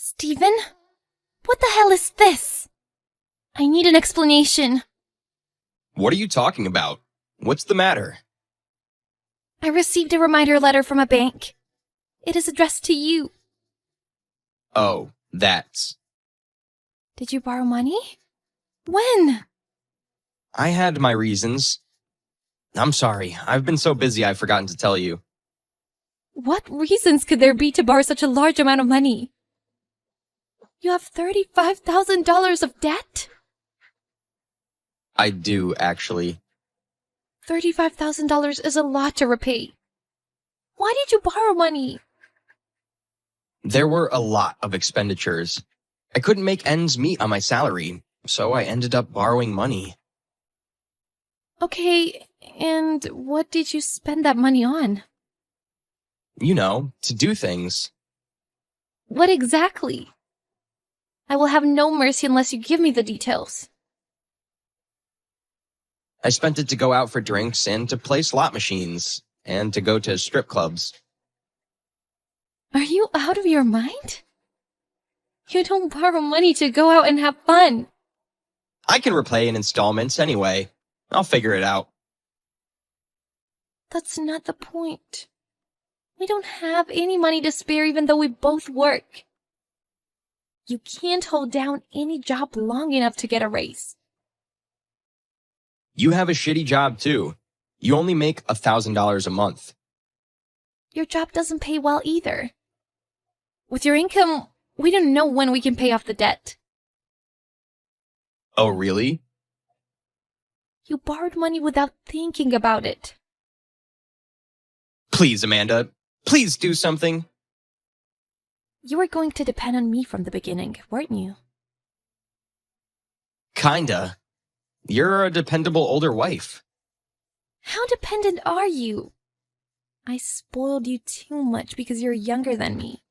Steven? What the hell is this? I need an explanation. What are you talking about? What's the matter? I received a reminder letter from a bank. It is addressed to you. Oh, that's... Did you borrow money? When? I had my reasons. I'm sorry. I've been so busy I've forgotten to tell you. What reasons could there be to borrow such a large amount of money? You have $35,000 of debt? I do, actually. $35,000 is a lot to repay. Why did you borrow money? There were a lot of expenditures. I couldn't make ends meet on my salary, so I ended up borrowing money. Okay, and what did you spend that money on? You know, to do things. What exactly? I will have no mercy unless you give me the details. I spent it to go out for drinks and to play slot machines, and to go to strip clubs. Are you out of your mind? You don't borrow money to go out and have fun. I can repay in installments anyway. I'll figure it out. That's not the point. We don't have any money to spare even though we both work. You can't hold down any job long enough to get a raise. You have a shitty job too. You only make $1,000 a month. Your job doesn't pay well either. With your income, we don't know when we can pay off the debt. Oh, really? You borrowed money without thinking about it. Please, Amanda. Please do something. You were going to depend on me from the beginning, weren't you? Kinda. You're a dependable older wife. How dependent are you? I spoiled you too much because you're younger than me.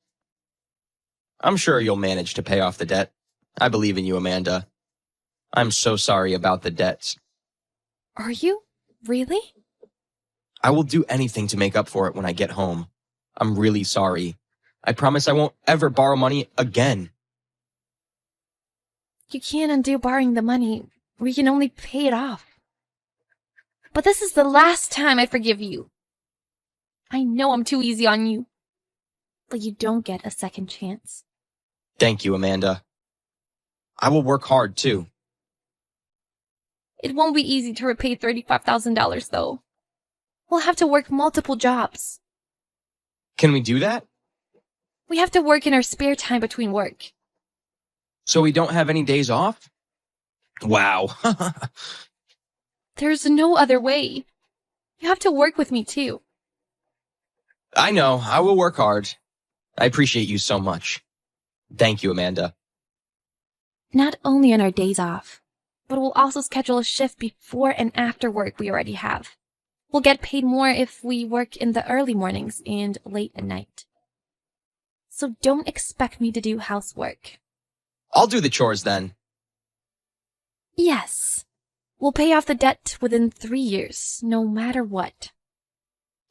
I'm sure you'll manage to pay off the debt. I believe in you, Amanda. I'm so sorry about the debt. Are you? Really? I will do anything to make up for it when I get home. I'm really sorry. I promise I won't ever borrow money again. You can't undo borrowing the money. We can only pay it off. But this is the last time I forgive you. I know I'm too easy on you. But you don't get a second chance. Thank you, Amanda. I will work hard, too. It won't be easy to repay $35,000, though. We'll have to work multiple jobs. Can we do that? We have to work in our spare time between work. So we don't have any days off? Wow. There's no other way. You have to work with me, too. I know. I will work hard. I appreciate you so much. Thank you, Amanda. Not only on our days off, but we'll also schedule a shift before and after work we already have. We'll get paid more if we work in the early mornings and late at night. So don't expect me to do housework. I'll do the chores then. Yes. We'll pay off the debt within 3 years, no matter what.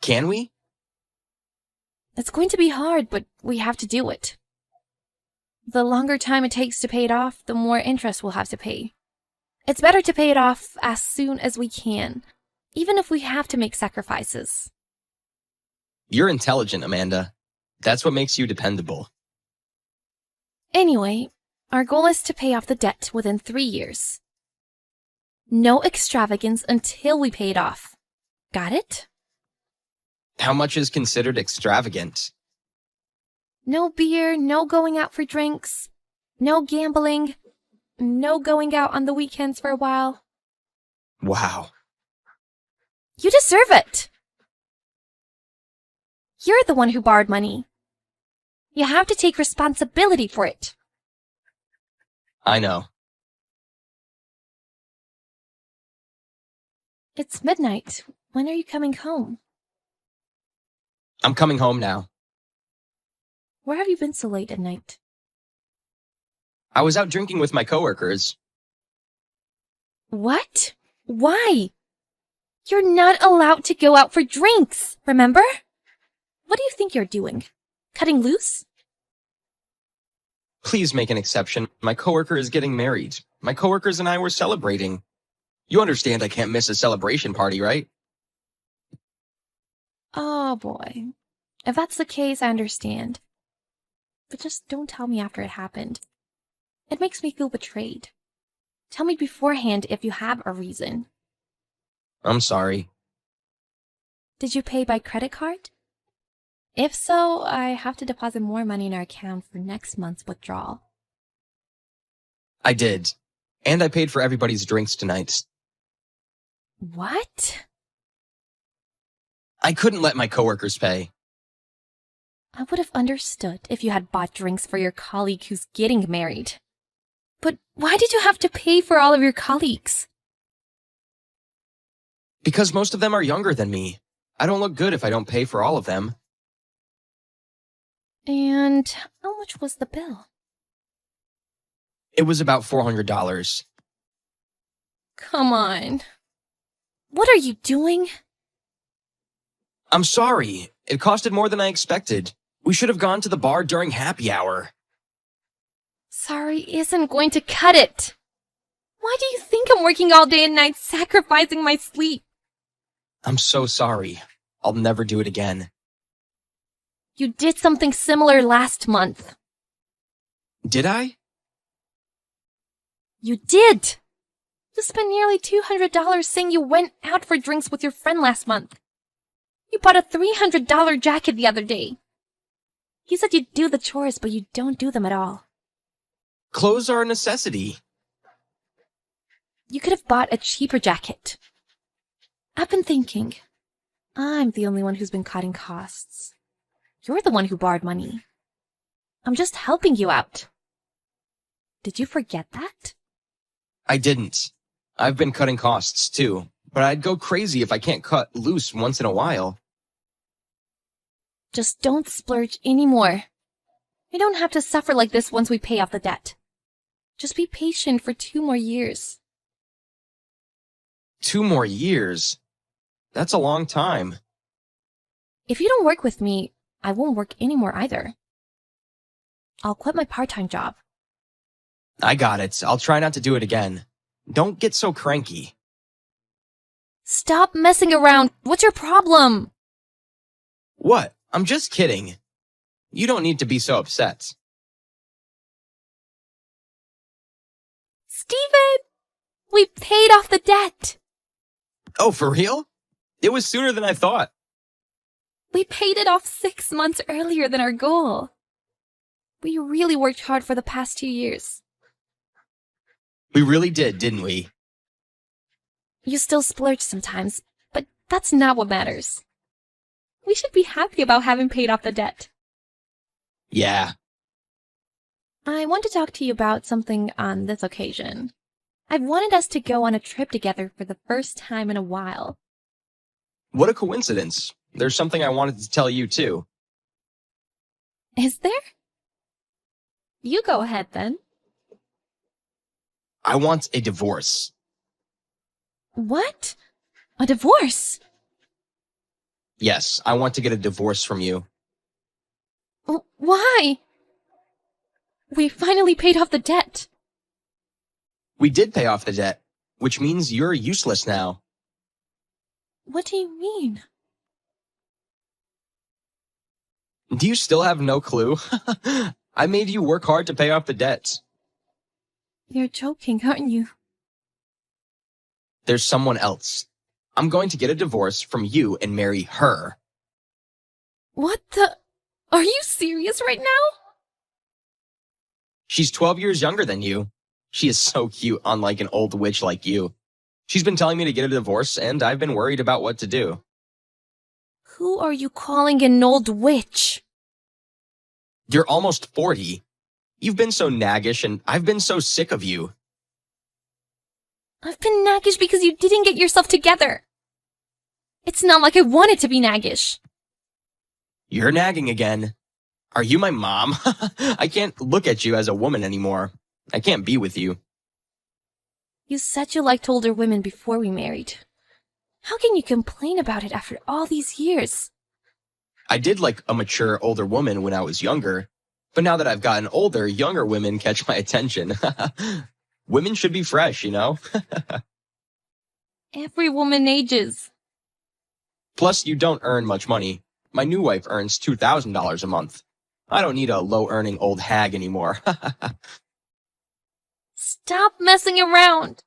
Can we? It's going to be hard, but we have to do it. The longer time it takes to pay it off, the more interest we'll have to pay. It's better to pay it off as soon as we can, even if we have to make sacrifices. You're intelligent, Amanda. That's what makes you dependable. Anyway, our goal is to pay off the debt within 3 years. No extravagance until we pay it off. Got it? How much is considered extravagant? No beer, no going out for drinks, no gambling, no going out on the weekends for a while. Wow. You deserve it! You're the one who borrowed money. You have to take responsibility for it. I know. It's midnight. When are you coming home? I'm coming home now. Where have you been so late at night? I was out drinking with my coworkers. What? Why? You're not allowed to go out for drinks, remember? What do you think you're doing? Cutting loose? Please make an exception. My coworker is getting married. My coworkers and I were celebrating. You understand I can't miss a celebration party, right? Oh boy. If that's the case, I understand. But just don't tell me after it happened. It makes me feel betrayed. Tell me beforehand if you have a reason. I'm sorry. Did you pay by credit card? If so, I have to deposit more money in our account for next month's withdrawal. I did. And I paid for everybody's drinks tonight. What? I couldn't let my coworkers pay. I would have understood if you had bought drinks for your colleague who's getting married. But why did you have to pay for all of your colleagues? Because most of them are younger than me. I don't look good if I don't pay for all of them. And how much was the bill? It was about $400. Come on. What are you doing? I'm sorry. It costed more than I expected. We should have gone to the bar during happy hour. Sorry isn't going to cut it. Why do you think I'm working all day and night sacrificing my sleep? I'm so sorry. I'll never do it again. You did something similar last month. Did I? You did! You spent nearly $200 saying you went out for drinks with your friend last month. You bought a $300 jacket the other day. You said you'd do the chores, but you don't do them at all. Clothes are a necessity. You could have bought a cheaper jacket. I've been thinking. I'm the only one who's been cutting costs. You're the one who borrowed money. I'm just helping you out. Did you forget that? I didn't. I've been cutting costs too, but I'd go crazy if I can't cut loose once in a while. Just don't splurge anymore. You don't have to suffer like this once we pay off the debt. Just be patient for 2 more years. 2 more years? That's a long time. If you don't work with me, I won't work anymore either. I'll quit my part-time job. I got it. I'll try not to do it again. Don't get so cranky. Stop messing around. What's your problem? What? I'm just kidding. You don't need to be so upset. Steven! We paid off the debt. Oh, for real? It was sooner than I thought. We paid it off 6 months earlier than our goal. We really worked hard for the past 2 years. We really did, didn't we? You still splurge sometimes, but that's not what matters. We should be happy about having paid off the debt. Yeah. I want to talk to you about something on this occasion. I've wanted us to go on a trip together for the first time in a while. What a coincidence. There's something I wanted to tell you too. Is there? You go ahead then. I want a divorce. What? A divorce? Yes, I want to get a divorce from you. Why? We finally paid off the debt. We did pay off the debt, which means you're useless now. What do you mean? Do you still have no clue? I made you work hard to pay off the debt. You're joking, aren't you? There's someone else. I'm going to get a divorce from you and marry her. What the? Are you serious right now? She's 12 years younger than you. She is so cute, unlike an old witch like you. She's been telling me to get a divorce, and I've been worried about what to do. Who are you calling an old witch? You're almost 40. You've been so naggish, and I've been so sick of you. I've been naggish because you didn't get yourself together. It's not like I wanted to be naggish. You're nagging again. Are you my mom? I can't look at you as a woman anymore. I can't be with you. You said you liked older women before we married. How can you complain about it after all these years? I did like a mature older woman when I was younger, But now that I've gotten older, younger women catch my attention. Women should be fresh, you know? Every woman ages. Plus, you don't earn much money. My new wife earns $2,000 a month. I don't need a low-earning old hag anymore. Stop messing around.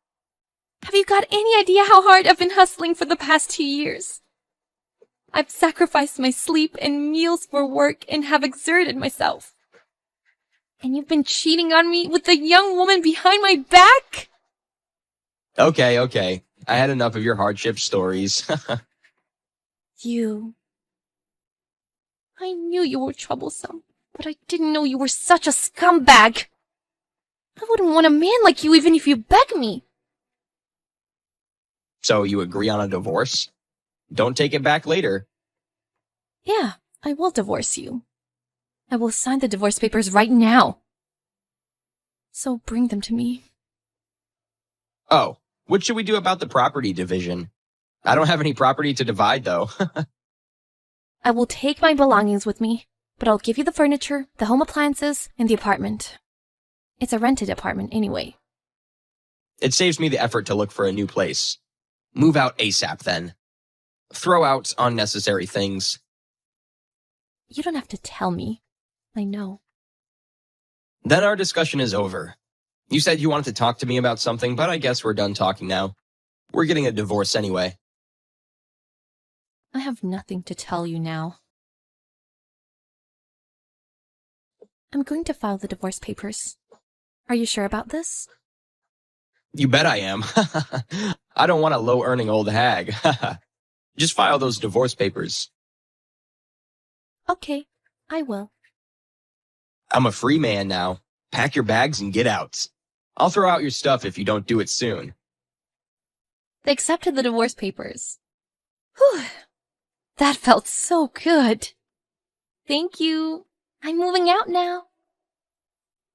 Have you got any idea how hard I've been hustling for the past 2 years? I've sacrificed my sleep and meals for work and have exerted myself. And you've been cheating on me with a young woman behind my back? Okay. I had enough of your hardship stories. You. I knew you were troublesome, but I didn't know you were such a scumbag. I wouldn't want a man like you even if you begged me. So you agree on a divorce? Don't take it back later. Yeah, I will divorce you. I will sign the divorce papers right now. So bring them to me. Oh, what should we do about the property division? I don't have any property to divide, though. I will take my belongings with me, but I'll give you the furniture, the home appliances, and the apartment. It's a rented apartment anyway. It saves me the effort to look for a new place. Move out ASAP, then. Throw out unnecessary things. You don't have to tell me. I know. Then our discussion is over. You said you wanted to talk to me about something, but I guess we're done talking now. We're getting a divorce anyway. I have nothing to tell you now. I'm going to file the divorce papers. Are you sure about this? You bet I am. I don't want a low-earning old hag. Just file those divorce papers. Okay, I will. I'm a free man now. Pack your bags and get out. I'll throw out your stuff if you don't do it soon. They accepted the divorce papers. Whew. That felt so good. Thank you. I'm moving out now.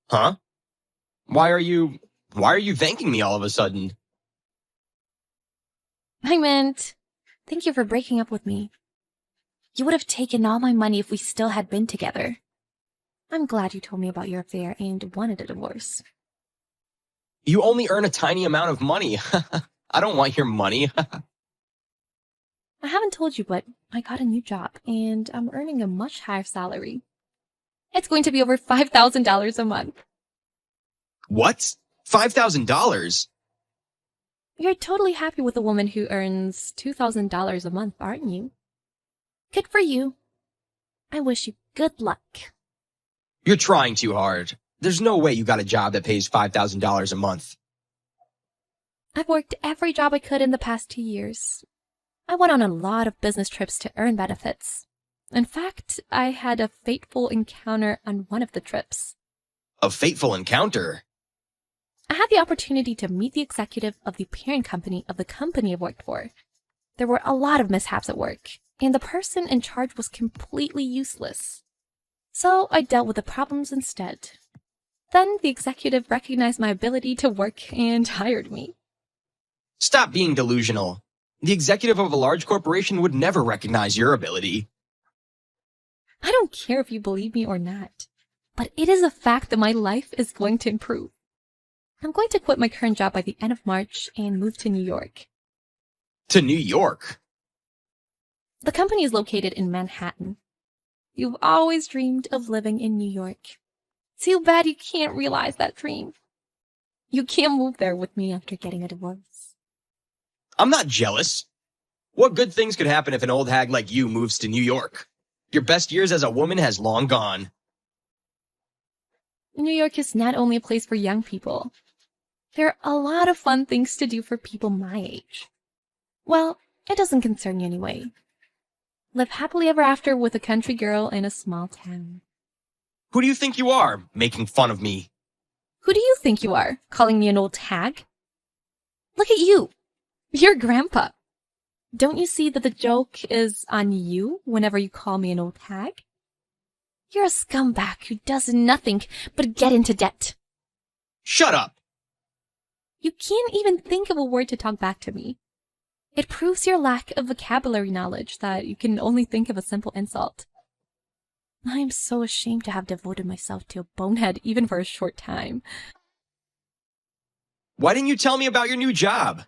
Huh? Why are you thanking me all of a sudden? I meant, thank you for breaking up with me. You would have taken all my money if we still had been together. I'm glad you told me about your affair and wanted a divorce. You only earn a tiny amount of money. I don't want your money. I haven't told you, but I got a new job, and I'm earning a much higher salary. It's going to be over $5,000 a month. What? $5,000? You're totally happy with a woman who earns $2,000 a month, aren't you? Good for you. I wish you good luck. You're trying too hard. There's no way you got a job that pays $5,000 a month. I've worked every job I could in the past 2 years. I went on a lot of business trips to earn benefits. In fact, I had a fateful encounter on one of the trips. A fateful encounter? I had the opportunity to meet the executive of the parent company of the company I worked for. There were a lot of mishaps at work, and the person in charge was completely useless. So I dealt with the problems instead. Then the executive recognized my ability to work and hired me. Stop being delusional. The executive of a large corporation would never recognize your ability. I don't care if you believe me or not, but it is a fact that my life is going to improve. I'm going to quit my current job by the end of March and move to New York. To New York? The company is located in Manhattan. You've always dreamed of living in New York. Too bad you can't realize that dream. You can't move there with me after getting a divorce. I'm not jealous. What good things could happen if an old hag like you moves to New York? Your best years as a woman has long gone. New York is not only a place for young people. There are a lot of fun things to do for people my age. Well, it doesn't concern you anyway. Live happily ever after with a country girl in a small town. Who do you think you are, making fun of me? Who do you think you are, calling me an old hag? Look at you. You're grandpa. Don't you see that the joke is on you whenever you call me an old hag? You're a scumbag who does nothing but get into debt. Shut up! You can't even think of a word to talk back to me. It proves your lack of vocabulary knowledge that you can only think of a simple insult. I am so ashamed to have devoted myself to a bonehead even for a short time. Why didn't you tell me about your new job?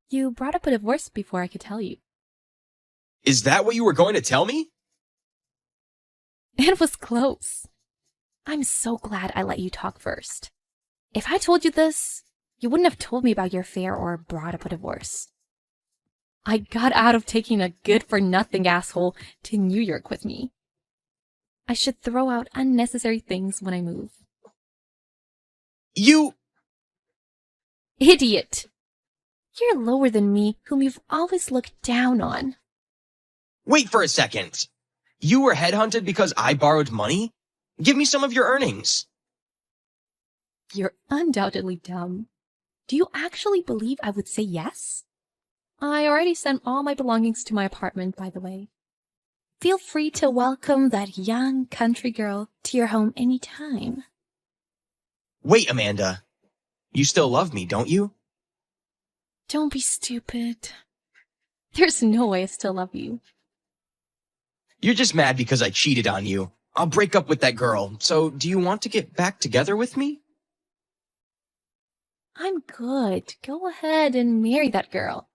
You brought up a divorce before I could tell you. Is that what you were going to tell me? It was close. I'm so glad I let you talk first. If I told you this, you wouldn't have told me about your affair or brought up a divorce. I got out of taking a good-for-nothing asshole to New York with me. I should throw out unnecessary things when I move. You... Idiot! You're lower than me, whom you've always looked down on. Wait for a second. You were headhunted because I borrowed money? Give me some of your earnings. You're undoubtedly dumb. Do you actually believe I would say yes? I already sent all my belongings to my apartment, by the way. Feel free to welcome that young country girl to your home anytime. Wait, Amanda. You still love me, don't you? Don't be stupid. There's no way I still love you. You're just mad because I cheated on you. I'll break up with that girl. So, do you want to get back together with me? I'm good. Go ahead and marry that girl.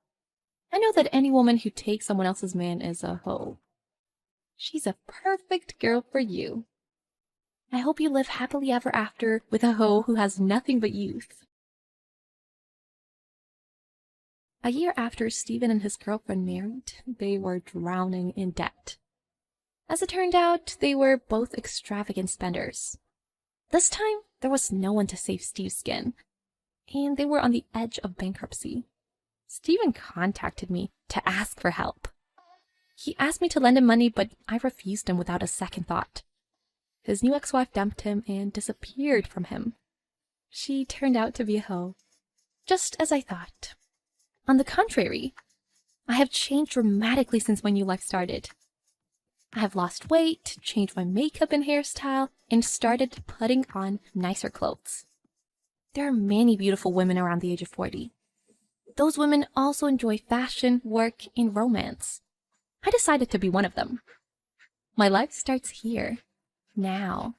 I know that any woman who takes someone else's man is a hoe. She's a perfect girl for you. I hope you live happily ever after with a hoe who has nothing but youth. A year after Stephen and his girlfriend married, they were drowning in debt. As it turned out, they were both extravagant spenders. This time, there was no one to save Steve's skin, and they were on the edge of bankruptcy. Stephen contacted me to ask for help. He asked me to lend him money, but I refused him without a second thought. His new ex-wife dumped him and disappeared from him. She turned out to be a hoe, just as I thought. On the contrary, I have changed dramatically since my new life started. I have lost weight, changed my makeup and hairstyle, and started putting on nicer clothes. There are many beautiful women around the age of 40. Those women also enjoy fashion, work, and romance. I decided to be one of them. My life starts here, now.